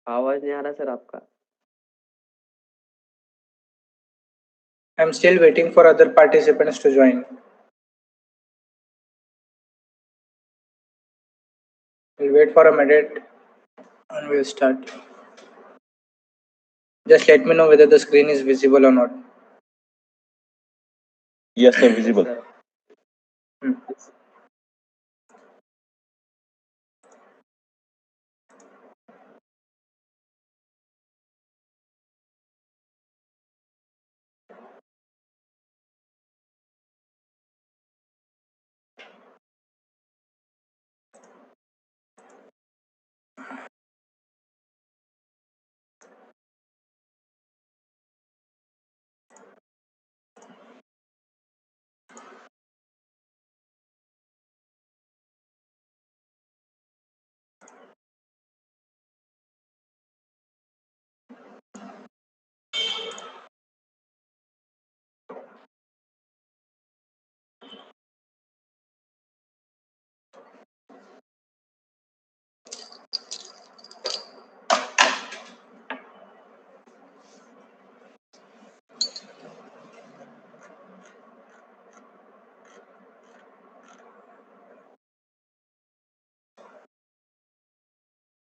आवाज नहीं आ रहा सर आपका। I'm still waiting for other participants to join. We'll wait for a minute and we'll start. Just let me know whether the screen is visible or not. Yes, sir, visible. Yes, sir.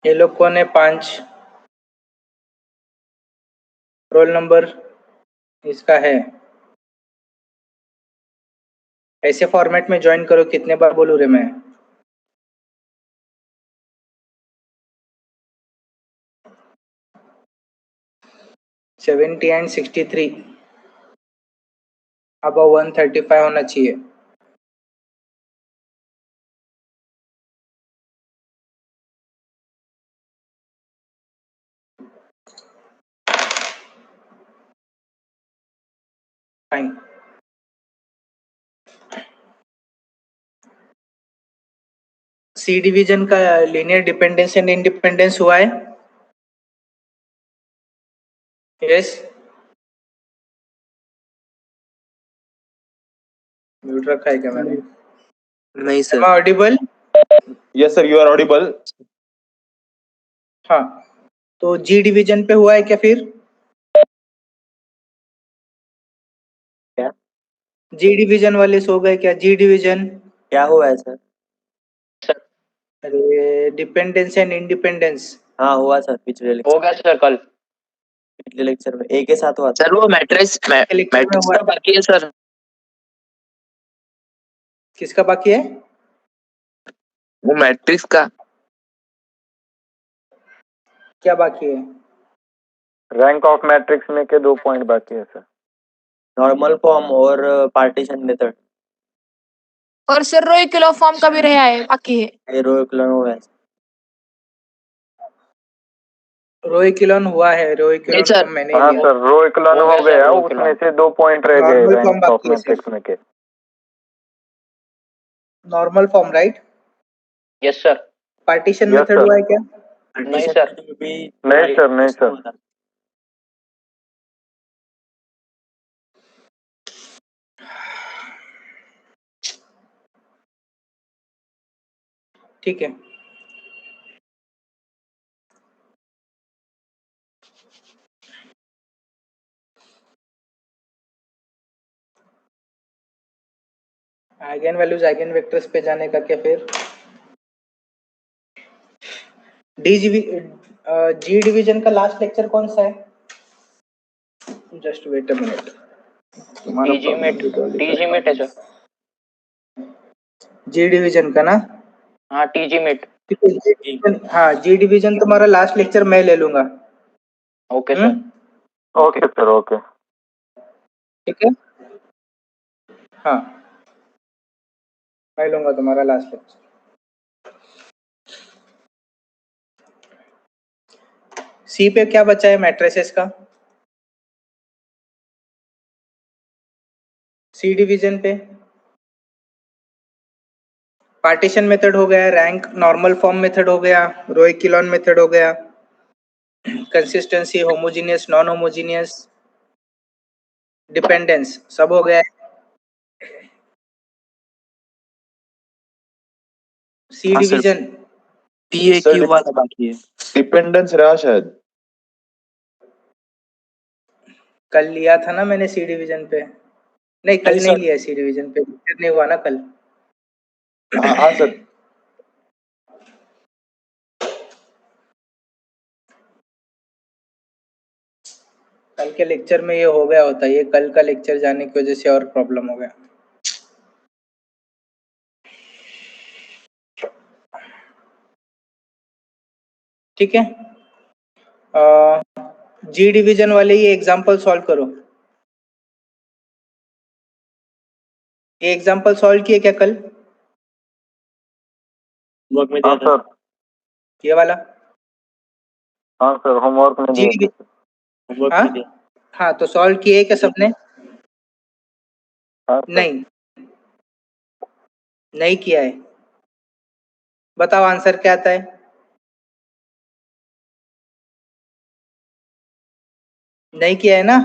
ये लोग कौन है? 5 roll number इसका है। ऐसे format में join करो। कितने बार बोलूं रे मैं? $70 and $63 अब 135 होना चाहिए। फाइन। सी डिवीजन का लीनियर डिपेंडेंस एंड इंडिपेंडेंस हुआ है? यस। म्यूट रखा है क्या मैंने? नहीं sir. Am I audible? Yes, sir, you are audible. हाँ, तो जी डिवीजन पे हुआ है क्या फिर? क्या? जी डिवीजन वाले सो गए क्या? जी डिवीजन क्या हुआ है सर? अरे डिपेंडेंस एंड इंडिपेंडेंस। हाँ हुआ सर, पिछले हो लेक्चर गया सर कल। पिछले लेक्चर में एक के साथ हुआ था। सर वो मैट्रिक्स का बाकी है सर। किसका बाकी है? वो मैट्रिक्स का। क्या बाकी है? रैंक ऑफ मैट्रिक्स में के 2 पॉइंट बाकी है सर। नॉर्मल फॉर्म और पार्टीशन मेथड। और सर रो इक्विलॉन फॉर्म का भी रहा है, बाकी है। ये रो इक्विलॉन हो गया। रो इक्विलॉन हुआ है। रो इक्विलॉन नहीं सर। फॉर्म मैंने हाँ लिया। सर, रो इक्विलॉन हो हो गया गया, सर, रो उसमें इक्विलॉन। से 2 पॉइंट रह गए नॉर्मल फॉर्म रैंक ऑफ बाकी है मैट्रिक्स सिर्फ। में के। Normal form right? Yes sir. Partition Yes, method sir. हुआ है क्या? नहीं सर। नहीं सर, नहीं सर। ठीक है। आइगन वैल्यूज आइगन वेक्टर्स पे जाने का क्या फिर? जी डिवीजन का लास्ट लेक्चर कौन सा है? Just wait a minute. टीजी मेट है सर। जी डिवीजन का ना? हाँ टीजी मेट। हाँ, जी डिवीजन तुम्हारा लास्ट लेक्चर मैं ले लूंगा। Okay sir. Okay sir, okay. ठीक है। हाँ, मैं लूंगा तुम्हारा लास्ट लेक्चर। सी पे क्या बचा है मैट्रिसेस का? सी डिवीजन पे पार्टीशन मेथड हो गया, रैंक नॉर्मल फॉर्म मेथड हो गया, रो इक्विलॉन मेथड हो गया, consistency, homogeneous, non homogeneous, dependence, सब हो गया है। सी डिवीजन पीएक्यू वाला बाकी है। डिपेंडेंस रहा शायद। कल लिया था ना मैंने सी डिवीजन पे। नहीं, कल नहीं लिया सी डिवीजन पे, लेक्चर नहीं हुआ ना कल। हाँ सर। कल के लेक्चर में ये हो गया होता, ये कल का लेक्चर जाने की वजह से और प्रॉब्लम हो गया। ठीक है, जी डिवीजन वाले ये एग्जांपल सॉल्व करो। ये एग्जांपल सॉल्व किए क्या कल? हाँ सर, ये वाला? हाँ सर, होमवर्क में जी दिए थे। हाँ हाँ, तो सॉल्व किए क्या सबने? हाँ सर। नहीं, नहीं किया है। बताओ आंसर क्या आता है? नहीं किया है ना?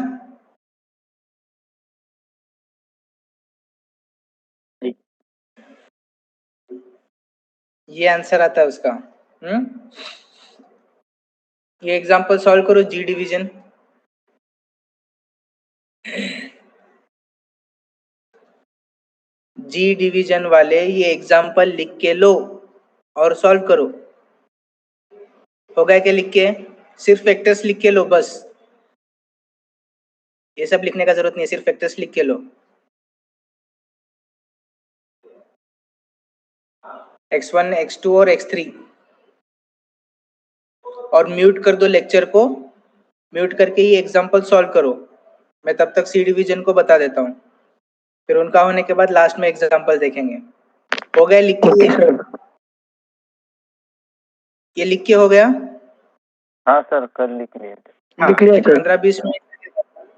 ये आंसर आता है उसका। ये एग्जांपल सॉल्व करो, जी डिवीजन। जी डिवीजन वाले ये एग्जांपल लिख के लो और सॉल्व करो। हो गया क्या लिख के? सिर्फ फैक्टर्स लिख के लो बस, ये सब लिखने का जरूरत नहीं है, सिर्फ फैक्टर्स लिख के लो। x1, x2 और x3, और म्यूट कर दो लेक्चर को। म्यूट करके ये एग्जांपल सॉल्व करो। मैं तब तक सी डिवीजन को बता देता हूँ, फिर उनका होने के बाद लास्ट में एग्जांपल देखेंगे। हो गया लिख के? ये लिख के हो गया? हाँ सर, कल लिख लिए थे। हाँ, 15-20 मिनट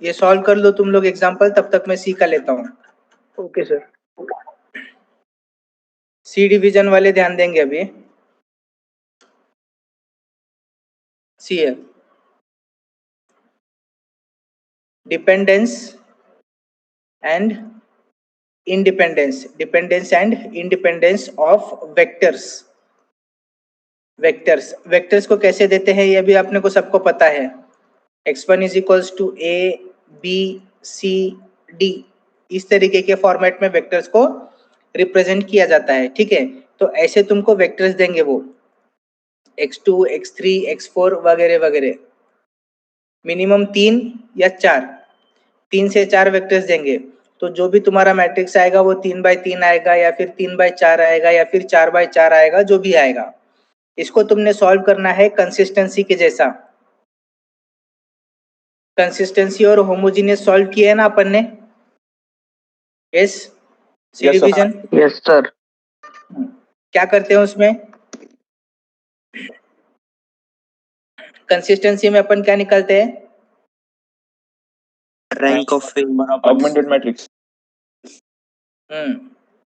ये सॉल्व कर लो तुम लोग एग्जांपल, तब तक मैं सी का लेता हूँ। Okay sir. सी डिवीजन वाले ध्यान देंगे अभी। सी है dependence and independence, dependence and independence of vectors. Vectors को कैसे देते हैं ये भी आपने को सबको पता है। x1 is equals to a b c d, इस तरीके के फॉर्मेट में वेक्टर्स को रिप्रेजेंट किया जाता है। ठीक है, तो ऐसे तुमको वेक्टर्स देंगे वो x2, x3, x4 वगैरह वगैरह। मिनिमम 3 या 4, 3 से 4 वेक्टर्स देंगे। तो जो भी तुम्हारा मैट्रिक्स आएगा वो 3x3 आएगा, या फिर 3x4 आएगा, या फिर 4x4 आएगा, जो भी आएगा। इसको तुमने सॉल्व करना है कंसिस्टेंसी के जैसा। कंसिस्टेंसी और होमोजेनियस सॉल्व किया है ना अपन ने? यस, सी Yes, sir. Division. Yes sir. क्या करते हैं उसमें? कंसिस्टेंसी में अपन क्या निकालते हैं? Rank of augmented matrix.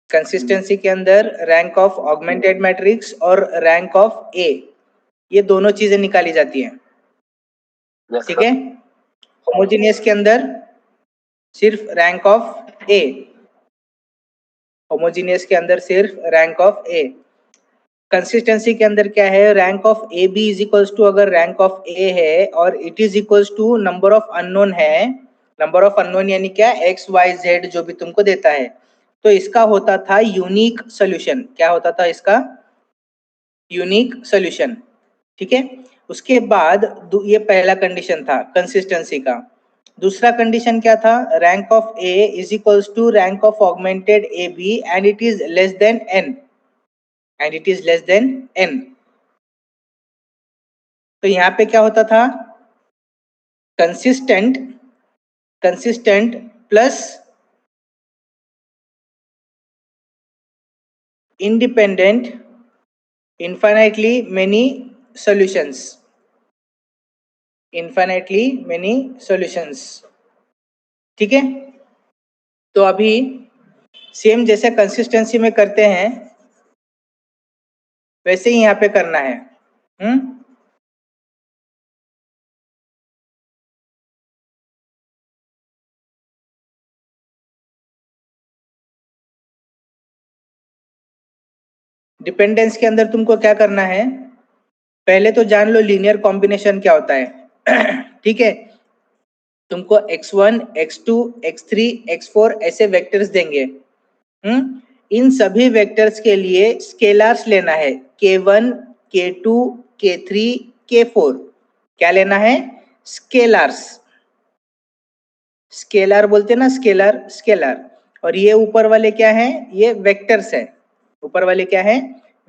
Consistency के अंदर रैंक ऑफ ऑगमेंटेड मैट्रिक्स और रैंक ऑफ ए, ये दोनों चीजें निकाली जाती हैं। ठीक है, होमोजेनियस के अंदर सिर्फ रैंक ऑफ ए, होमोजेनियस के अंदर सिर्फ रैंक ऑफ ए। कंसिस्टेंसी के अंदर क्या है? Rank of A B is equals to, अगर रैंक ऑफ ए है और it is equals to number of unknown है, नंबर ऑफ अननोन यानी क्या? एक्स वाई जेड जो भी तुमको देता है, तो इसका होता था यूनिक सोल्यूशन। क्या होता था इसका? Unique solution. ठीक है, उसके बाद ये पहला कंडीशन था कंसिस्टेंसी का। दूसरा कंडीशन क्या था? Rank of A is equals to rank of augmented A B and it is less than n, and it is less than n. तो यहां पे क्या होता था? Consistent, consistent plus independent infinitely many solutions, infinitely many solutions। ठीक है, तो अभी सेम जैसे कंसिस्टेंसी में करते हैं वैसे ही यहाँ पे करना है। डिपेंडेंस के अंदर तुमको क्या करना है? पहले तो जान लो लीनियर कॉम्बिनेशन क्या होता है। ठीक है, तुमको x1, x2, x3, x4 ऐसे वेक्टर्स देंगे। इन सभी वेक्टर्स के लिए स्केलर्स लेना है, k1, k2, k3, k4। क्या लेना है? स्केलर्स। स्केलर बोलते ना, स्केलर, स्केलर। और ये ऊपर वाले क्या हैं? ये वेक्टर्स है। ऊपर वाले क्या हैं?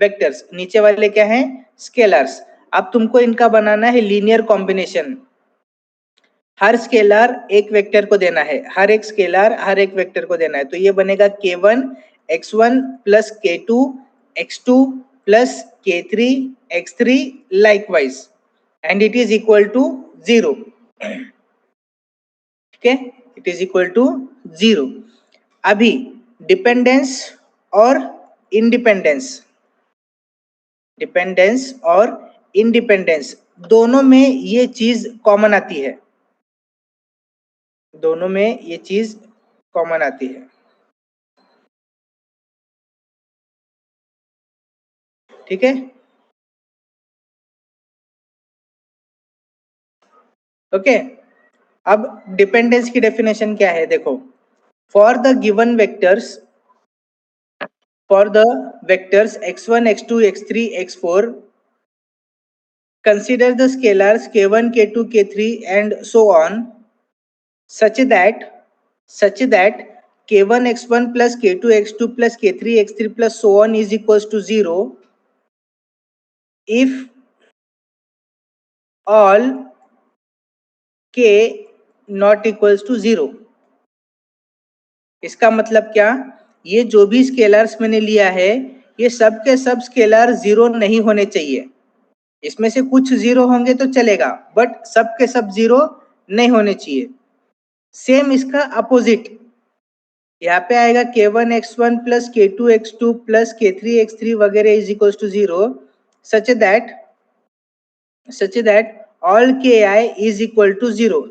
वेक्टर्स। नीचे वाले क्या हैं? स्केलर्स। अब तुमको इनका बनाना है लीनियर कॉम्बिनेशन। हर स्केलर एक वेक्टर को देना है, हर एक स्केलर हर एक वेक्टर को देना है। तो ये बनेगा k1 x1 plus k2 x2 plus k3 x3 likewise, and it is equal to 0। ठीक है, इट इज इक्वल टू 0। अभी डिपेंडेंस और इंडिपेंडेंस, डिपेंडेंस और इंडिपेंडेंस दोनों में ये चीज कॉमन आती है, दोनों में ये चीज कॉमन आती है। ठीक है, ओके। अब डिपेंडेंस की डेफिनेशन क्या है देखो, for the given vectors, for the vectors x1 x2 x3 x4 consider the scalars k1 k2 k3 and so on such that k1 x1 plus k2 x2 plus k3 x3 plus so on is equals to 0 if all k not equals to 0। इसका मतलब क्या? ये जो भी scalars मैंने लिया है ये सब के सब स्केलर 0 नहीं होने चाहिए। इसमें से कुछ 0 होंगे तो चलेगा, बट सब के सब 0 नहीं होने चाहिए। सेम इसका अपोजिट यहाँ पे आएगा k1 x1 plus k2 x2 plus k3 x3 वगैरह is equals to 0 such that all ki is equal to 0।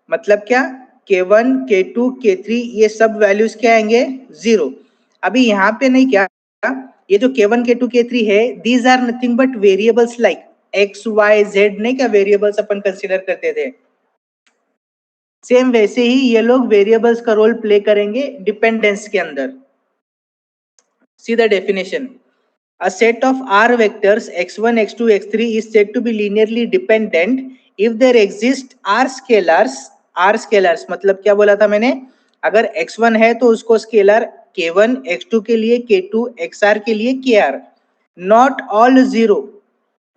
मतलब क्या? k1 k2 k3 ये सब वैल्यूज क्या आएंगे? 0। अभी यहाँ पे नहीं, क्या ये जो k1 k2 k3 है these are nothing but variables like x y z, नहीं क्या वेरिएबल्स अपन कंसीडर करते थे? सेम वैसे ही ये लोग वेरिएबल्स का रोल प्ले करेंगे डिपेंडेंस के अंदर। See the definition, a set of r vectors x1 x2 x3 is said to be linearly dependent if there exist r scalars। r scalars मतलब क्या बोला था मैंने? अगर x1 है तो उसको स्केलर k1, x2 के लिए k2, xr के लिए kr, not all 0,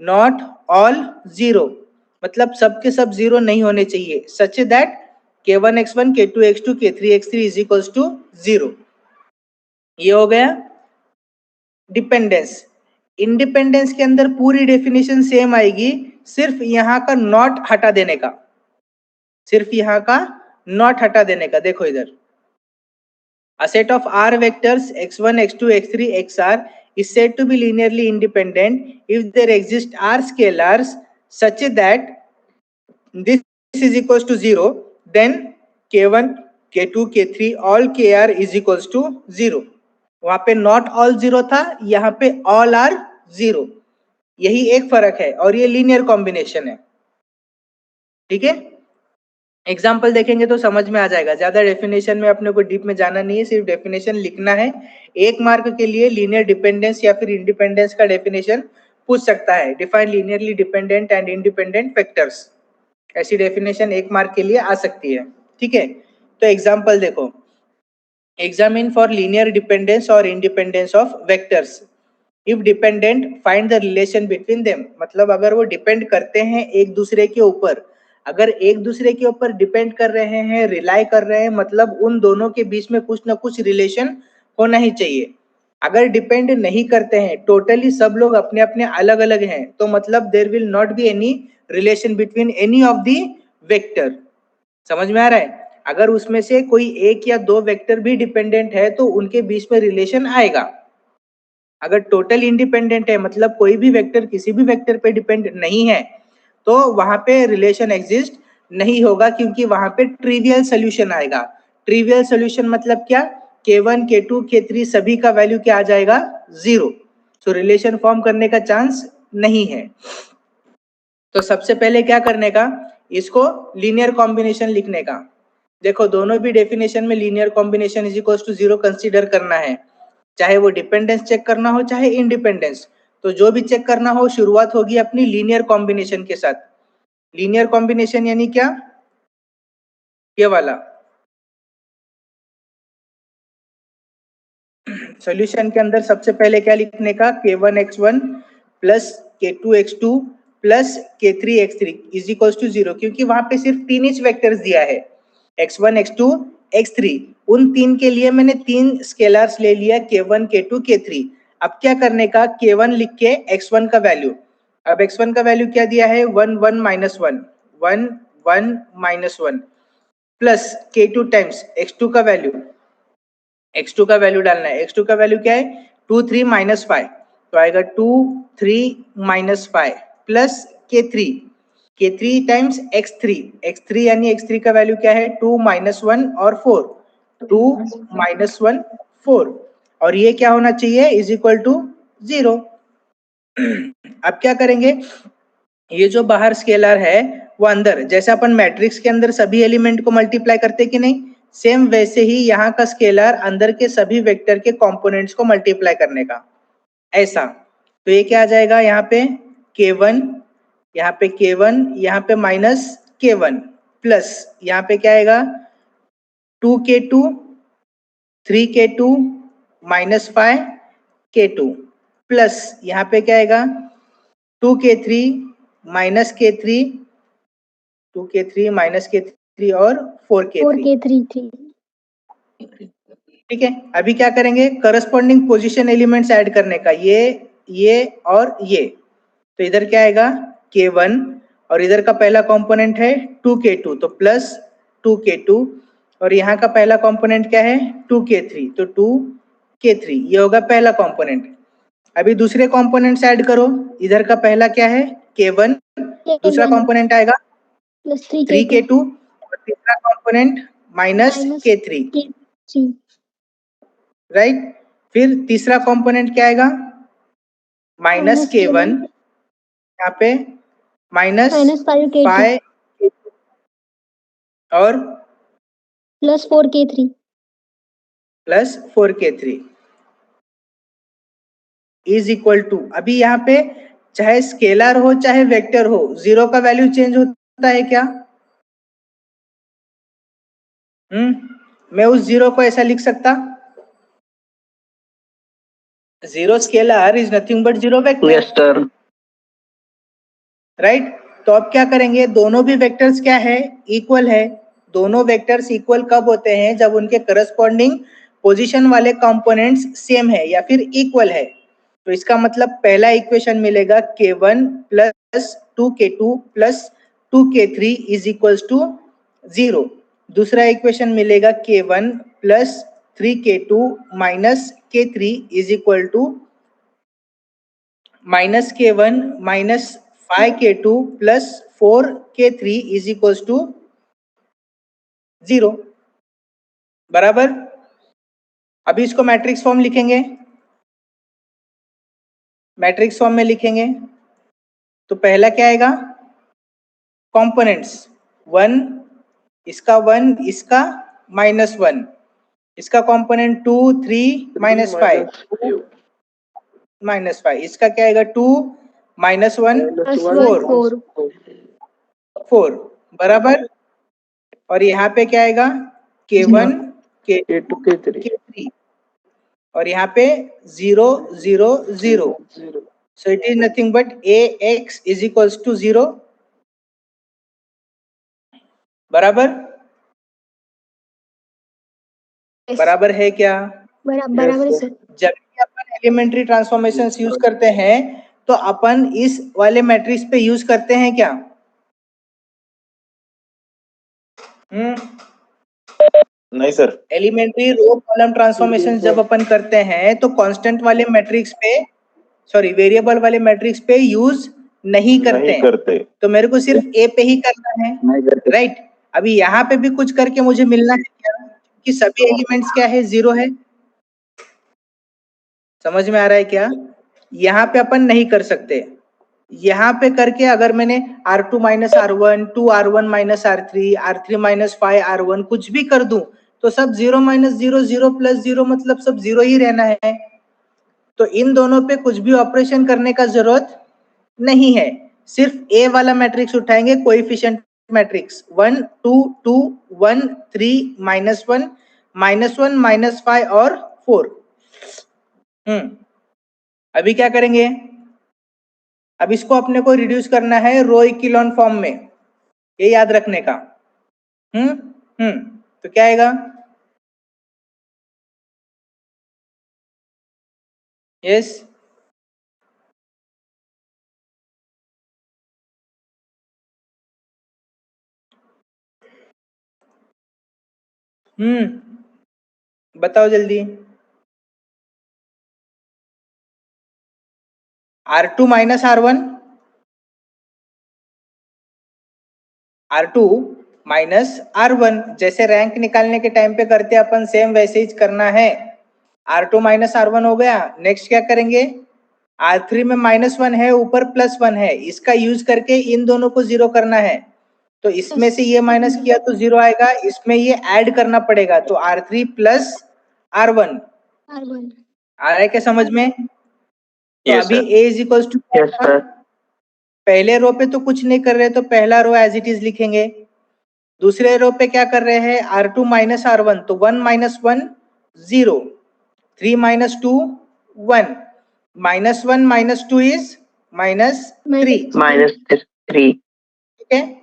not all 0 मतलब सब के सब 0 नहीं होने चाहिए, such that k1 x1 k2 x2 k3 x3 is equals to 0। ये हो गया डिपेंडेंस। इंडिपेंडेंस के अंदर पूरी डेफिनेशन सेम आएगी, सिर्फ यहाँ का नॉट हटा देने का, सिर्फ यहाँ का नॉट हटा देने का। देखो इधर, a set of r vectors x1 x2 x3 xr is said to be linearly independent if there exist r scalars such that this is equals to 0, then k1 k2 k3 all kr is equals to 0। वहां पे not all 0 था, यहाँ पे all are 0, यही एक फर्क है और ये लीनियर कॉम्बिनेशन है। ठीक है, एग्जाम्पल देखेंगे तो समझ में आ जाएगा, ज्यादा डेफिनेशन में अपने को डीप में जाना नहीं है, सिर्फ डेफिनेशन लिखना है। 1 मार्क के लिए लीनियर डिपेंडेंस या फिर इंडिपेंडेंस का डेफिनेशन पूछ सकता है, define linearly dependent and independent vectors, ऐसी डेफिनेशन 1 मार्क के लिए आ सकती है। ठीक है, तो एग्जाम्पल देखो, examine for linear dependence or independence of vectors। if dependent find the relation between them, मतलब अगर वो डिपेंड करते हैं एक दूसरे के ऊपर, अगर एक दूसरे के ऊपर डिपेंड कर रहे हैं, रिलाई कर रहे हैं, मतलब उन दोनों के बीच में कुछ ना कुछ रिलेशन होना ही चाहिए। अगर डिपेंड नहीं करते हैं, टोटली सब लोग अपने अपने अलग अलग हैं, तो मतलब there will not be any relation between any of the vector. समझ में आ रहा है? अगर उसमें से कोई एक या दो वेक्टर भी डिपेंडेंट है तो उनके बीच में रिलेशन आएगा। अगर टोटल इंडिपेंडेंट है, मतलब कोई भी वेक्टर किसी भी वेक्टर पे डिपेंड नहीं है, तो वहां पे रिलेशन एग्जिस्ट नहीं होगा, क्योंकि वहां पे ट्रिवियल सोल्यूशन आएगा। ट्रिवियल सोल्यूशन मतलब क्या? k1 k2 k3 सभी का वैल्यू क्या आ जाएगा? 0। सो रिलेशन फॉर्म करने का चांस नहीं है। तो सबसे पहले क्या करने का, इसको लीनियर कॉम्बिनेशन लिखने का। देखो दोनों भी डेफिनेशन में linear combination is equal to 0 consider करना है, चाहे वो डिपेंडेंस चेक करना हो चाहे इंडिपेंडेंस। तो जो भी चेक करना हो शुरुआत होगी अपनी लीनियर कॉम्बिनेशन के साथ। लीनियर कॉम्बिनेशन यानी क्या, ये वाला सॉल्यूशन के अंदर सबसे पहले क्या लिखने का, k1x1 plus k2x2 plus k3x3 is equal to 0, क्योंकि वहां पे सिर्फ 3 ही वेक्टर्स दिया है, x1 x2 x3। उन 3 के लिए मैंने 3 स्केलर्स ले लिया, k1 k2 k3। अब क्या करने का, k1 लिख के x1 का वैल्यू, अब x1 का वैल्यू क्या दिया है, 1 1 minus 1 1 1 minus 1 plus k2 times x2 का वैल्यू, x2 का वैल्यू डालना है। x2 का वैल्यू क्या है, 2 3 माइनस 5, तो आएगा 2 3 minus 5 plus k3 times x3 यानी x3 का वैल्यू क्या है, 2 माइनस 1 और 4, 2 माइनस 1 4, और ये क्या होना चाहिए, इज इक्वल टू 0। अब क्या करेंगे, ये जो बाहर स्केलर है वो अंदर, जैसे अपन मैट्रिक्स के अंदर सभी एलिमेंट को मल्टीप्लाई करते कि नहीं, सेम वैसे ही यहाँ का स्केलर अंदर के सभी वेक्टर के कंपोनेंट्स को मल्टीप्लाई करने का, ऐसा। तो ये क्या आ जाएगा, यहाँ पे k1, यहाँ पे k1, यहाँ पे माइनस k1 प्लस यहाँ पे क्या आएगा, 2k2 3k2 minus 5k2 plus यहाँ पे क्या आएगा, 2k3 minus k3 2k3 minus k3 और 4k3। ठीक है, अभी क्या करेंगे, करस्पॉन्डिंग पोजीशन एलिमेंट्स ऐड करने का, ये और ये। तो इधर क्या आएगा, k1 और इधर का पहला कंपोनेंट है 2k2, तो प्लस 2k2, और यहाँ का पहला कंपोनेंट क्या है, 2k3, तो 2k3, ये होगा पहला कंपोनेंट। अभी दूसरे कंपोनेंट्स ऐड करो, इधर का पहला क्या है, k1, दूसरा कंपोनेंट आएगा 3k2 और तीसरा कंपोनेंट माइनस k3, राइट। फिर तीसरा कंपोनेंट क्या आएगा, माइनस k1, यहाँ पे माइनस 5 और plus 4k3 is equal to, अभी यहाँ पे चाहे स्केलर हो चाहे वेक्टर हो, 0 का वैल्यू चेंज होता है क्या, मैं उस 0 को ऐसा लिख सकता, 0 scalar is nothing but 0 vector. Yes sir. Right, तो अब क्या करेंगे, दोनों भी वेक्टर्स क्या है, इक्वल है। दोनों वेक्टर्स इक्वल कब होते हैं, जब उनके करस्पॉन्डिंग पोजीशन वाले कंपोनेंट्स सेम है या फिर इक्वल है। तो इसका मतलब पहला इक्वेशन मिलेगा k1 plus 2k2 plus 2k3 is equals to 0। दूसरा इक्वेशन मिलेगा k1 plus 3k2 minus k3 is equal to minus k1 minus 5k2 plus 4k3 is equals to 0, बराबर। अभी इसको मैट्रिक्स फॉर्म लिखेंगे, मैट्रिक्स फॉर्म में लिखेंगे तो पहला क्या आएगा, कंपोनेंट्स 1, इसका 1, इसका -1, इसका कंपोनेंट 2 3 माइनस 5 -5, इसका क्या आएगा 2 -1 4 बराबर। और यहाँ पे क्या आएगा k1 k2 k3 और यहाँ पे 0 0 0, so it is nothing but ax is equals to 0, बराबर। बराबर है क्या, बराबर सर। जब भी अपन एलिमेंट्री ट्रांसफॉर्मेशंस यूज करते हैं तो अपन इस वाले मैट्रिक्स पे यूज करते हैं क्या, नहीं sir. Elementary row column transformation जब अपन करते हैं तो कांस्टेंट वाले मैट्रिक्स पे, सॉरी वेरिएबल वाले मैट्रिक्स पे यूज नहीं करते, तो मेरे को सिर्फ ए पे ही करना है, राइट। अभी यहाँ पे भी कुछ करके मुझे मिलना है क्या, कि सभी एलिमेंट्स क्या है, 0 है। समझ में आ रहा है क्या, यहाँ पे अपन नहीं कर सकते, यहाँ पे करके अगर मैंने R2 minus R1, 2R1 minus R3, R3 minus 5R1 कुछ भी कर दूं तो सब 0 माइनस 0, 0 प्लस 0 मतलब सब 0 ही रहना है। तो इन दोनों पे कुछ भी ऑपरेशन करने का जरूरत नहीं है, सिर्फ ए वाला मैट्रिक्स उठाएंगे, कोएफिशिएंट मैट्रिक्स 1 2 2 1 3 -1 -1 -5 और 4। अभी क्या करेंगे, अब इसको अपने को रिड्यूस करना है रो इक्विलॉन फॉर्म में, ये याद रखने का। तो क्या आएगा, यस बताओ जल्दी। R2 minus R1, R2 minus R1, जैसे रैंक निकालने के टाइम पे करते अपन सेम वैसे ही करना है। R2 माइनस R1 हो गया, नेक्स्ट क्या करेंगे, R3 में -1 है, ऊपर +1 है, इसका यूज करके इन दोनों को 0 करना है। तो इसमें से ये माइनस किया तो 0 आएगा, इसमें ये ऐड करना पड़ेगा, तो R3 प्लस R1 आ रहा है क्या समझ में? तो Yes, अभी sir. A is equals to, Yes, sir. पहले रो पे तो कुछ नहीं कर रहे तो पहला रो एज इट इज लिखेंगे। दूसरे रो पे क्या कर रहे हैं, R2 माइनस R1, तो 1 माइनस 1 0, 3 माइनस 2 1, -1 माइनस 2 इज -3, -3. ठीक है।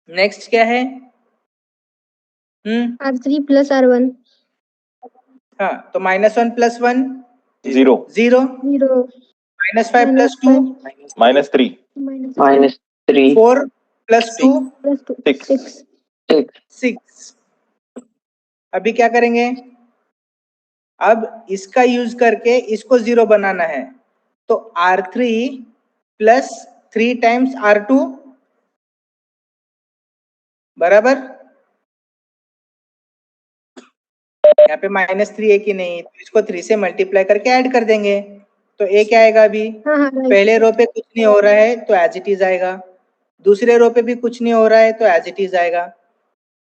नेक्स्ट क्या है, R3 plus R1 हाँ, तो -1 प्लस 1 0 0, 0 -5 प्लस 2 -3 -3. 4 plus 2 plus 2 6 6 6। अभी क्या करेंगे, अब इसका यूज करके इसको 0 बनाना है, तो R3 प्लस 3 टाइम्स R2 बराबर, यहाँ पे -3 है कि नहीं, तो इसको 3 से मल्टीप्लाई करके ऐड कर देंगे, तो ए क्या आएगा अभी, हाँ right. पहले रो पे कुछ नहीं हो रहा है तो एज इट इज आएगा, दूसरे रो पे भी कुछ नहीं हो रहा है तो एज इट इज आएगा,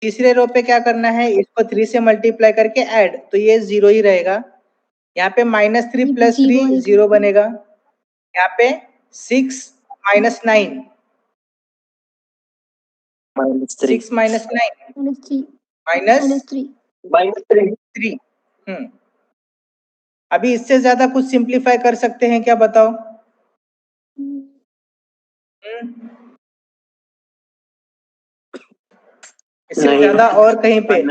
तीसरे रो पे क्या करना है, इसको 3 से मल्टीप्लाई करके ऐड, तो ये 0 ही रहेगा, यहाँ पे -3 प्लस 3 0 बनेगा, यहाँ पे 6 माइनस 9 6 माइनस 9 -3। अभी इससे ज्यादा कुछ सिंप्लीफाई कर सकते हैं क्या, बताओ? इससे ज्यादा और कहीं पे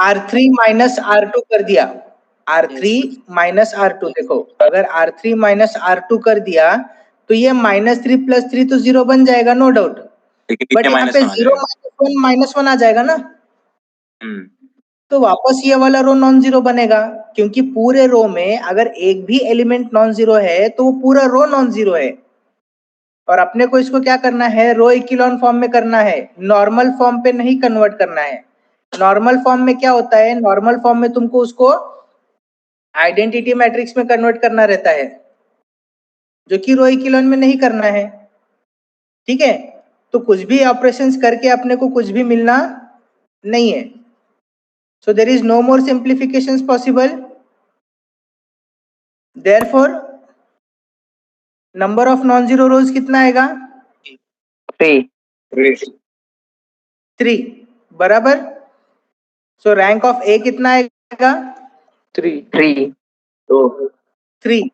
R3 माइनस R2 कर दिया, R3 माइनस R2, देखो अगर R3 माइनस R2 कर दिया तो ये -3 प्लस 3 तो 0 बन जाएगा, नो डाउट, बट यहाँ पे 0 -1 आ जाएगा ना, तो वापस ये वाला रो नॉन जीरो बनेगा, क्योंकि पूरे रो में अगर एक भी एलिमेंट नॉन जीरो है तो वो पूरा रो नॉन जीरो है, और अपने को इसको क्या करना है, रो इक्विलॉन फॉर्म में करना है, नॉर्मल फॉर्म पे नहीं कन्वर्ट करना है। नॉर्मल फॉर्म में क्या होता है, नॉर्मल फॉर्म में तुमको उसको आइडेंटिटी मैट्रिक्स में कन्वर्ट करना रहता है, जो कि रो इक्विलॉन में नहीं करना है, ठीक है। तो कुछ भी ऑपरेशंस करके अपने को कुछ भी मिलना नहीं है, so there is no more simplifications possible, therefore number of non-zero rows कितना आएगा, 3 बराबर, so rank of A कितना आएगा, 3।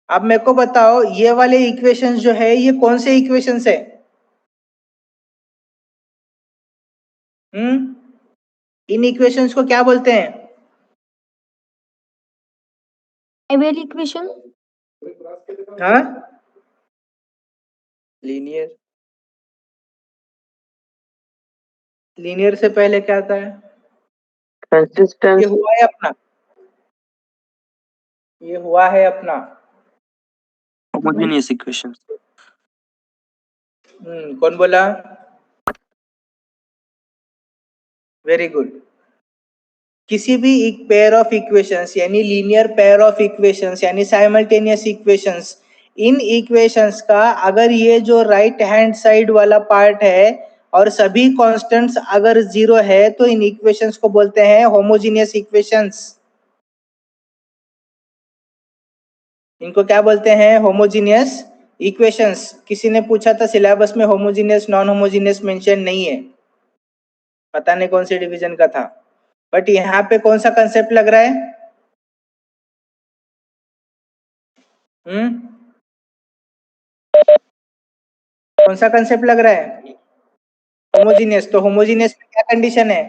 अब मेरे को बताओ ये वाले इक्वेशंस जो है ये कौन से इक्वेशंस है, इन इक्वेशंस को क्या बोलते हैं, Abel equation हाँ, लीनियर से पहले क्या आता है, ये हुआ है अपना, ये हुआ है अपना homogeneous equations. कौन बोला, वेरी गुड। किसी भी एक पेयर ऑफ इक्वेशंस यानी लीनियर पेयर ऑफ इक्वेशंस यानी साइमल्टेनियस इक्वेशंस इन इक्वेशंस का अगर ये जो राइट हैंड साइड वाला पार्ट है और सभी कांस्टेंट्स अगर 0 है तो इन इक्वेशंस को बोलते हैं होमोजेनियस इक्वेशंस। इनको क्या बोलते हैं? Homogeneous equations. किसी ने पूछा था सिलेबस में होमोजेनियस नॉन होमोजेनियस मेंशन नहीं है, पता नहीं कौन सी डिवीजन का था, बट यहाँ पे कौन सा कंसेप्ट लग रहा है? कौन सा कंसेप्ट लग रहा है? होमोजेनियस। तो होमोजेनियस में क्या कंडीशन है?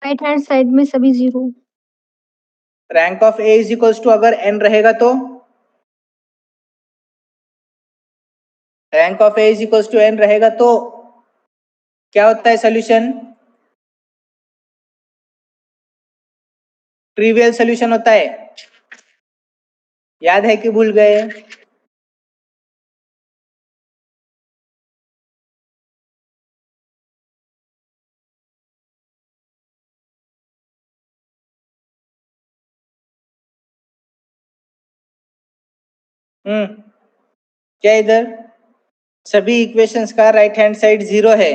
राइट हैंड साइड में सभी 0। Rank of A is equals to अगर n रहेगा तो rank of A is equals to n रहेगा तो क्या होता है सॉल्यूशन? ट्रिवियल सॉल्यूशन होता है। याद है कि भूल गए? क्या इधर सभी इक्वेशंस का राइट हैंड साइड 0 है।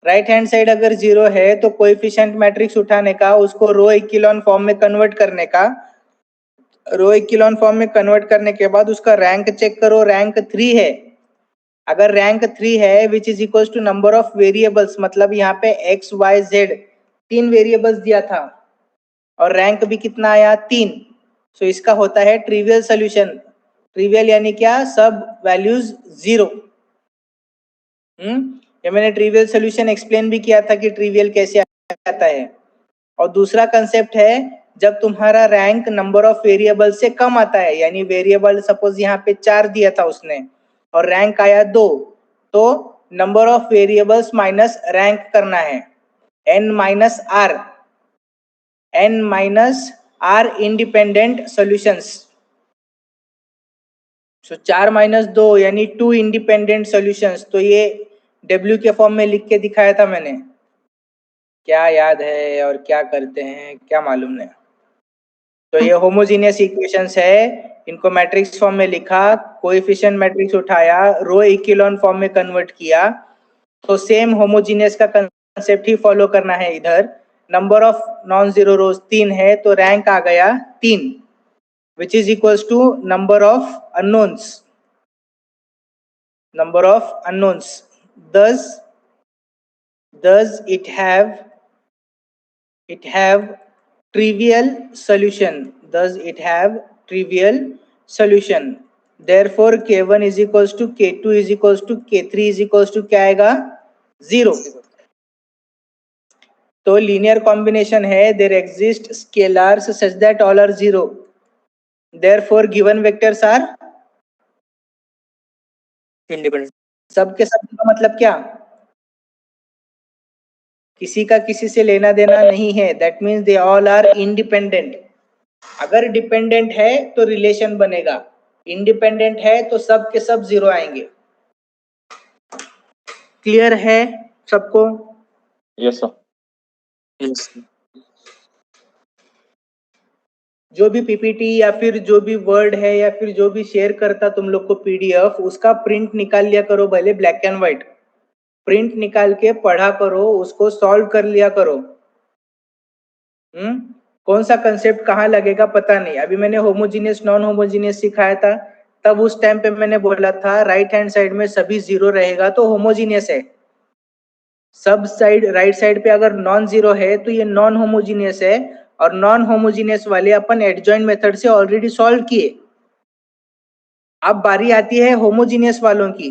राइट हैंड साइड अगर 0 है तो कोएफिशिएंट मैट्रिक्स उठाने का, उसको रो इक्विलॉन फॉर्म में कन्वर्ट करने का, रो इक्विलॉन फॉर्म में कन्वर्ट करने के बाद उसका रैंक चेक करो, रैंक 3 है। अगर रैंक 3 है which is equals to number of variables, मतलब यहाँ पे x y z 3 वेरिएबल्स दिया था और रैंक भी कितना आया? 3। सो इसका होता है ट्रिवियल सॉल्यूशन। ट्रिवियल यानी क्या? सब वैल्यूज 0। ये मैंने ट्रिवियल सॉल्यूशन एक्सप्लेन भी किया था कि ट्रिवियल कैसे आता है। और दूसरा कंसेप्ट है जब तुम्हारा रैंक नंबर ऑफ वेरिएबल से कम आता है, यानी वेरिएबल सपोज यहाँ पे 4 दिया था उसने और रैंक आया 2, तो number of variables minus rank करना है, n minus r independent solutions. So 4 minus 2 यानी 2 इंडिपेंडेंट सॉल्यूशंस। तो ये W के फॉर्म में लिख के दिखाया था मैंने, क्या याद है और क्या करते हैं क्या मालूम नहीं। तो ये होमोजेनियस इक्वेशंस है, इनको मैट्रिक्स फॉर्म में लिखा, कोएफिशिएंट मैट्रिक्स उठाया, रो इक्विलॉन फॉर्म में कन्वर्ट किया, तो सेम होमोजेनियस का कंसेप्ट ही फॉलो करना है इधर। नंबर ऑफ नॉन जीरो रोज 3 है तो रैंक आ गया 3, which is equals to number of unknowns. Number of unknowns. Does it have trivial solution? Does it have trivial solution? Therefore k1 is equals to k2 is equals to k3 is equals to क्या आएगा? 0. तो linear combination है, there exist scalars such that all are 0. Therefore given vectors are independent. सबके सब का मतलब क्या? किसी का किसी से लेना देना नहीं है, that means they all are independent. अगर डिपेंडेंट है तो रिलेशन बनेगा, इंडिपेंडेंट है तो सब के सब 0 आएंगे। क्लियर है सबको? Yes, sir. Yes. जो भी पीपीटी या फिर जो भी वर्ड है या फिर जो भी शेयर करता तुम लोग को पीडीएफ, उसका प्रिंट निकाल लिया करो, भले ब्लैक एंड व्हाइट प्रिंट निकाल के पढ़ा करो, उसको सॉल्व कर लिया करो। कौन सा कंसेप्ट कहाँ लगेगा पता नहीं। अभी मैंने होमोजीनियस नॉन होमोजीनियस सिखाया था, तब उस टाइम पे मैंने बोला था राइट हैंड साइड में सभी 0 रहेगा तो होमोजीनियस है, सब साइड राइट साइड पे अगर नॉन 0 है तो ये नॉन होमोजीनियस है, और नॉन होमोजीनियस वाले अपन एडजॉइंट मेथड से ऑलरेडी सॉल्व किए। अब बारी आती है होमोजीनियस वालों की,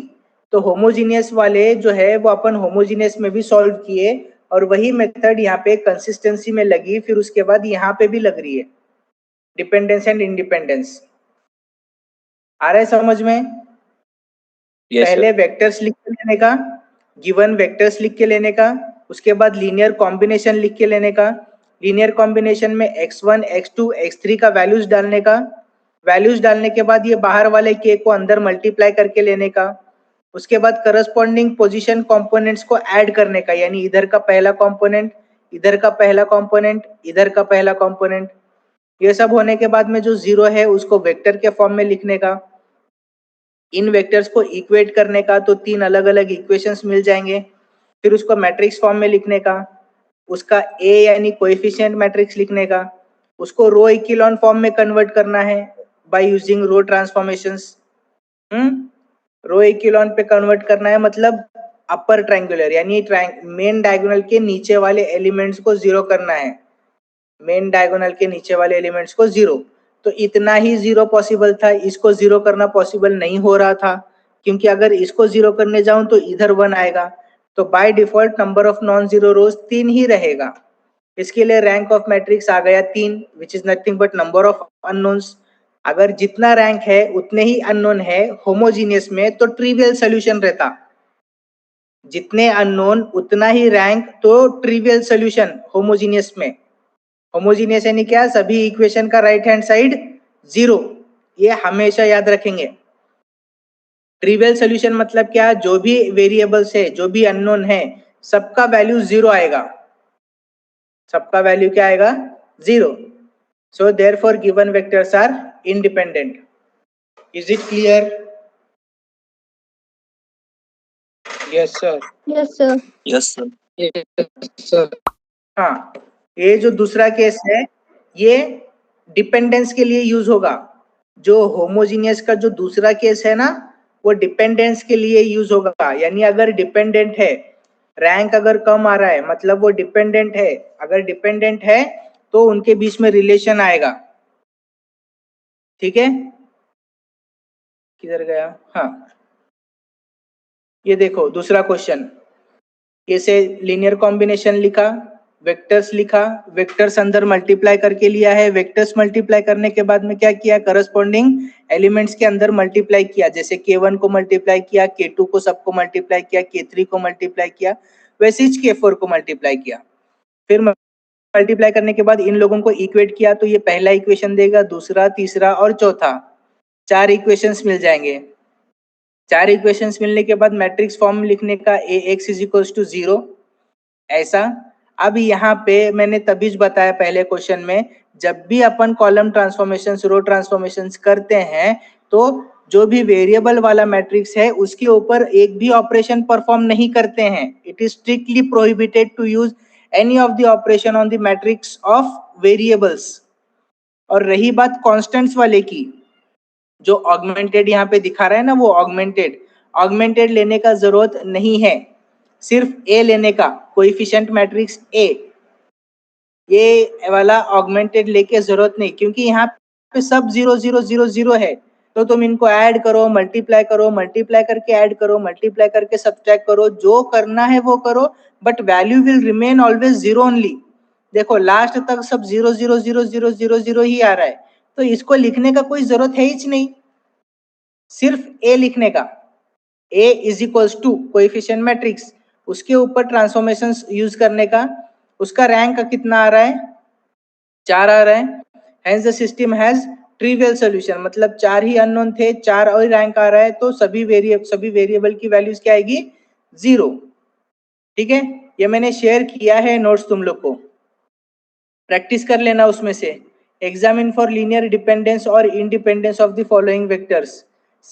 तो होमोजीनियस वाले जो है वो अपन होमोजीनियस में भी सॉल्व किए, और वही मेथड यहाँ पे कंसिस्टेंसी में लगी, फिर उसके बाद यहाँ पे भी लग रही है, डिपेंडेंस एंड इंडिपेंडेंस। आ रहा है समझ में? Yes, पहले sir. वेक्टर्स लिख के लेने का, गिवन वेक्टर्स लिख के लेने का, उसके बाद लीनियर कॉम्बिनेशन लिख के लेने का, लीनियर कॉम्बिनेशन में x1 x2 x3 का वैल्यूज डालने का, वैल्यूज डालने के बाद ये बाहर वाले k को अंदर मल्टीप्लाई करके लेने का, उसके बाद करस्पॉन्डिंग पोजीशन कंपोनेंट्स को ऐड करने का, यानी इधर का पहला कंपोनेंट, इधर का पहला कंपोनेंट, इधर का पहला कंपोनेंट, ये सब होने के बाद में जो 0 है उसको वेक्टर के फॉर्म में लिखने का, इन वेक्टर्स को इक्वेट करने का, तो 3 अलग अलग इक्वेशंस मिल जाएंगे। फिर उसको मैट्रिक्स फॉर्म में लिखने का, उसका ए यानी कोएफिशिएंट मैट्रिक्स लिखने का, उसको रो इक्विलॉन फॉर्म में कन्वर्ट करना है बाय यूजिंग रो ट्रांसफॉर्मेशंस। रो इक्विलॉन पे कन्वर्ट करना है मतलब अपर ट्रायंगुलर यानी मेन डायगोनल के नीचे वाले एलिमेंट्स को 0 करना है, मेन डायगोनल के नीचे वाले एलिमेंट्स को 0। तो इतना ही 0 पॉसिबल था, इसको 0 करना पॉसिबल नहीं हो रहा था, क्योंकि अगर इसको 0 करने जाऊं तो इधर 1 आएगा, तो by default number of non zero रोज 3 ही रहेगा। इसके लिए रैंक ऑफ मैट्रिक्स आ गया 3, which is nothing but number of unknowns. अगर जितना रैंक है उतने ही अननोन है होमोजीनियस में, तो ट्रिवियल सोल्यूशन रहता, जितने अननोन उतना ही रैंक, तो ट्रिवियल सोल्यूशन होमोजीनियस में। होमोजीनियस यानी क्या, सभी इक्वेशन का राइट हैंड साइड 0, ये हमेशा याद रखेंगे। ट्रिवियल सोल्यूशन मतलब क्या, जो भी वेरिएबल्स है, जो भी अननोन है, सबका वैल्यू 0 आएगा, सबका वैल्यू क्या आएगा, 0। So therefore given vectors are independent. Is it clear? Yes sir. Yes, sir. Yes sir. हाँ, ये जो दूसरा केस है ये डिपेंडेंस के लिए यूज होगा। जो होमोजीनियस का जो दूसरा केस है ना, वो डिपेंडेंस के लिए यूज होगा। यानी अगर डिपेंडेंट है, रैंक अगर कम आ रहा है मतलब वो डिपेंडेंट है, अगर डिपेंडेंट है तो उनके बीच में रिलेशन आएगा। ठीक है, किधर गया, हाँ ये देखो दूसरा क्वेश्चन, ऐसे लीनियर कॉम्बिनेशन लिखा, वेक्टर्स लिखा, वेक्टर्स अंदर मल्टीप्लाई करके लिया है, वेक्टर्स मल्टीप्लाई करने के बाद में क्या किया, करस्पॉन्डिंग एलिमेंट्स के अंदर मल्टीप्लाई किया, जैसे k1 को मल्टीप्लाई किया, k2 को सबको मल्टीप्लाई किया, k3 को मल्टीप्लाई किया, वैसे ही k4 को मल्टीप्लाई किया। फिर मल्टीप्लाई करने के बाद इन लोगों को इक्वेट किया, तो ये पहला इक्वेशन देगा, दूसरा, तीसरा और चौथा, 4 इक्वेशंस मिल जाएंगे। 4 इक्वेशंस मिलने के बाद मैट्रिक्स फॉर्म लिखने का, Ax = 0 ऐसा। अब यहाँ पे मैंने तभी बताया पहले क्वेश्चन में, जब भी अपन कॉलम ट्रांसफॉर्मेशन, रो ट्रांसफॉर्मेशन करते हैं, तो जो भी वेरिएबल वाला मैट्रिक्स है उसके ऊपर एक भी ऑपरेशन परफॉर्म नहीं करते हैं। It is strictly prohibited to use any of the operation on the matrix of variables. और रही बात कॉन्स्टेंट्स वाले की, जो ऑगमेंटेड यहाँ पे दिखा रहा है ना, वो ऑगमेंटेड लेने का जरूरत नहीं है, सिर्फ ए लेने का, कोएफिशिएंट मैट्रिक्स ए, ये वाला ऑगमेंटेड लेके जरूरत नहीं, क्योंकि यहाँ पे सब 0 0 0 0 है। तो तुम इनको ऐड करो, मल्टीप्लाई करो, मल्टीप्लाई करके ऐड करो, मल्टीप्लाई करके सब्ट्रैक्ट करो, जो करना है वो करो, but value will remain always 0 only. देखो लास्ट तक सब 0 0 0 0 0 0 ही आ रहा है, तो इसको लिखने का कोई जरूरत है ही नहीं, सिर्फ ए लिखने का। A = कोएफिशिएंट मैट्रिक्स, उसके ऊपर ट्रांसफॉर्मेशंस यूज करने का, उसका रैंक कितना आ रहा है, 4 आ रहा है। Hence the system has trivial solution, मतलब 4 ही अननोन थे, 4 और रैंक आ रहा है, तो सभी वेरिएबल की वैल्यूज क्या आएगी, 0। ठीक है, ये मैंने शेयर किया है नोट्स, तुम लोग को प्रैक्टिस कर लेना उसमें से। एग्जामिन फॉर लीनियर डिपेंडेंस और independence of the following vectors,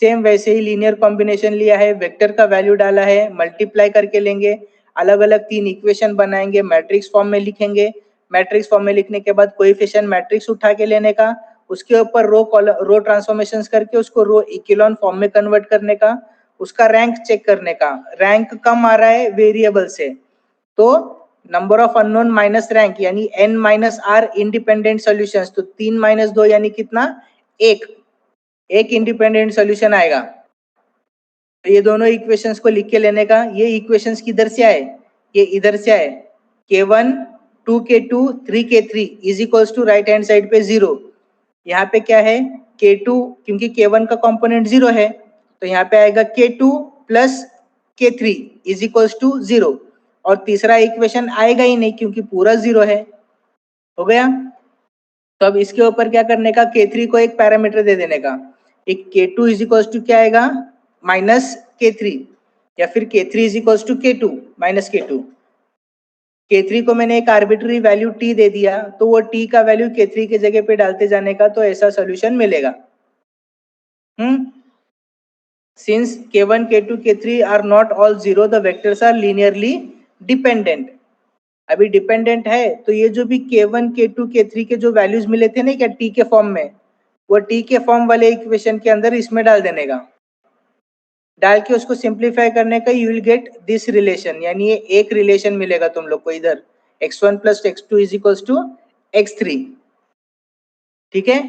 same वैसे ही लीनियर कॉम्बिनेशन लिया है, वेक्टर का वैल्यू डाला है, मल्टीप्लाई करके लेंगे, अलग अलग 3 इक्वेशन बनाएंगे, मैट्रिक्स फॉर्म में लिखेंगे, मैट्रिक्स फॉर्म में लिखने के बाद कोएफिशिएंट मैट्रिक्स उठा के लेने का, उसके ऊपर रो ट्रांसफॉर्मेशंस करके उसको रो इक्विलॉन फॉर्म में कन्वर्ट करने का, उसका रैंक चेक करने का, रैंक कम आ रहा है वेरिएबल से, तो number of unknown minus rank यानी n minus r independent solutions, तो 3 - 2 यानी कितना, एक इंडिपेंडेंट सॉल्यूशन आएगा। तो ये दोनों इक्वेशंस को लिख के लेने का, ये इक्वेशंस किधर से आए, ये इधर से आए, k1 2k2 3k3 = right hand side पे 0, यहाँ पे क्या है k2, क्योंकि k1 का कंपोनेंट 0 है, तो यहाँ पे आएगा k2 + k3 = 0, और तीसरा इक्वेशन आएगा ही नहीं क्योंकि पूरा 0 है। हो गया, तो अब इसके ऊपर क्या करने का, k3 को एक पैरामीटर दे देने का, एक k2 = क्या आएगा, -k3, या फिर k3 = k2 -k2, K3 को मैंने एक आर्बिट्री वैल्यू T दे दिया, तो वो T का वैल्यू K3 के जगह पे डालते जाने का, तो ऐसा सोल्यूशन मिलेगा। Since K1, K2, K3 are not all zero, the vectors are linearly dependent. अभी डिपेंडेंट है तो ये जो भी K1, K2, K3 के जो वैल्यूज मिले थे ना क्या T के फॉर्म में, वो T के फॉर्म वाले इक्वेशन के अंदर इसमें डाल देने का, डाल के उसको सिंप्लीफाई करने का, you will get this relation, यानी ये एक रिलेशन मिलेगा तुम लोग को इधर, x1 plus x2 is equals to x3। ठीक है,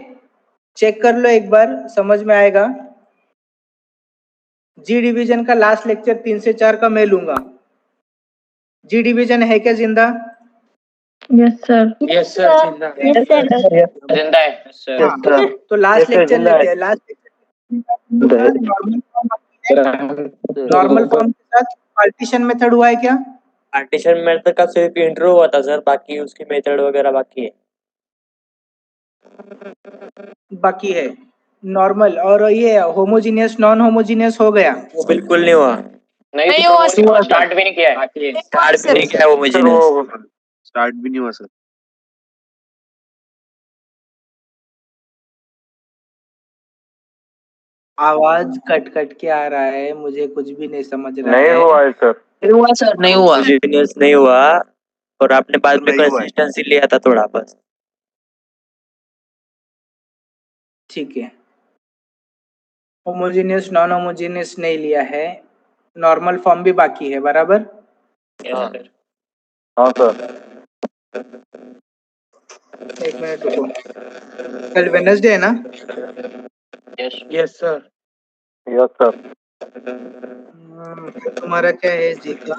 चेक कर लो एक बार, समझ में आएगा। जी डिवीजन का लास्ट लेक्चर 3 से 4 का मैं लूंगा। जी डिवीजन है क्या जिंदा? Yes, sir. यस सर, जिंदा है। Yes, sir. जिंदा है सर। हाँ, तो लास्ट Yes, sir, लेक्चर जिंदा लेते है। हैं। लास्ट नॉर्मल फॉर्म के साथ पार्टीशन मेथड हुआ है क्या? पार्टीशन मेथड का सिर्फ इंट्रो हुआ था सर, बाकी उसकी मेथड वगैरह बाकी है। बाकी है नॉर्मल, और ये होमोजीनियस नॉन होमोजीनियस हो गया। वो बिल्कुल नहीं हुआ, नहीं हुआ सर। स्टार्ट भी नहीं किया है। स्टार्ट भी नहीं किया वो होमोजेनियस। स्टार्ट भी नहीं हुआ सर। आवाज कट कट के आ रहा है, मुझे कुछ भी नहीं समझ रहा नहीं है। हुआ है सर। नहीं हुआ सर, नहीं हुआ। होमोजेनियस नहीं हुआ, और आपने बाद में नहीं हुआ है। कंसिस्टेंसी लिया था थोड़ा बस। ठीक है, होमोजीनियस नॉन होमोजीनियस नहीं लिया है, नॉर्मल फॉर्म भी बाकी है, बराबर। हाँ सर। एक मिनट रुको, कल वेडनेसडे है ना? Yes sir. Yes sir. तुम्हारा क्या है जी का?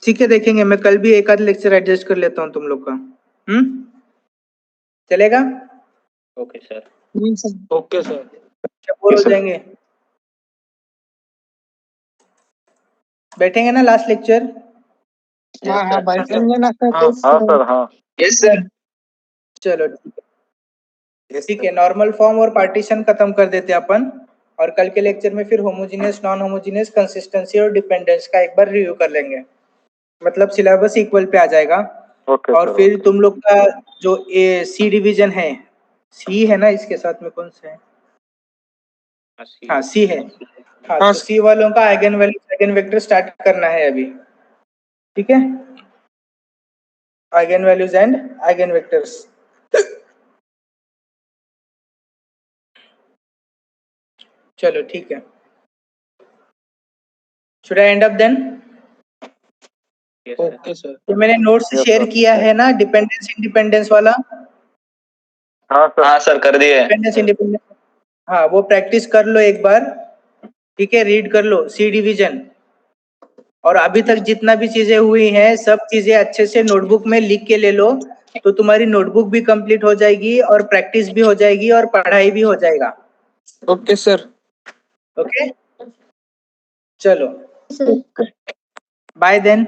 ठीक है, देखेंगे, मैं कल भी एक आध लेक्चर एडजस्ट कर लेता हूँ तुम लोग का। चलेगा? Okay sir. Okay sir. क्या बोल हो जाएंगे? बैठेंगे ना लास्ट लेक्चर? हाँ बैठेंगे ना हाँ सर। हाँ यस सर। चलो ठीक है, नॉर्मल फॉर्म और पार्टीशन खत्म कर देते हैं अपन, और कल के लेक्चर में फिर होमोजीनियस नॉन होमोजीनियस कंसिस्टेंसी और डिपेंडेंस का एक बार रिव्यू कर लेंगे, मतलब सिलेबस इक्वल पे आ जाएगा। ओके और सर। फिर तुम लोग का जो ए सी डिवीजन है, सी है ना, इसके साथ में कौन सा है? हाँ सी है। हाँ, तो सी वालों का eigen value eigen vector start करना है अभी। ठीक है, eigen values and eigen vectors. चलो ठीक है, should I end up then? Okay sir. तो मैंने नोट्स Yes, शेयर sir. किया है ना, डिपेंडेंस इंडिपेंडेंस वाला। हाँ सर। हाँ सर, कर दिए। डिपेंडेंस इंडिपेंडेंस, हाँ वो प्रैक्टिस कर लो एक बार। ठीक है, रीड कर लो सी डिवीजन, और अभी तक जितना भी चीजें हुई हैं सब चीजें अच्छे से नोटबुक में लिख के ले लो, तो तुम्हारी नोटबुक भी कंप्लीट हो जाएगी और प्रैक्टिस भी हो जाएगी और पढ़ाई भी हो जाएगा। Okay sir. ओके, चलो Sir. Bye then.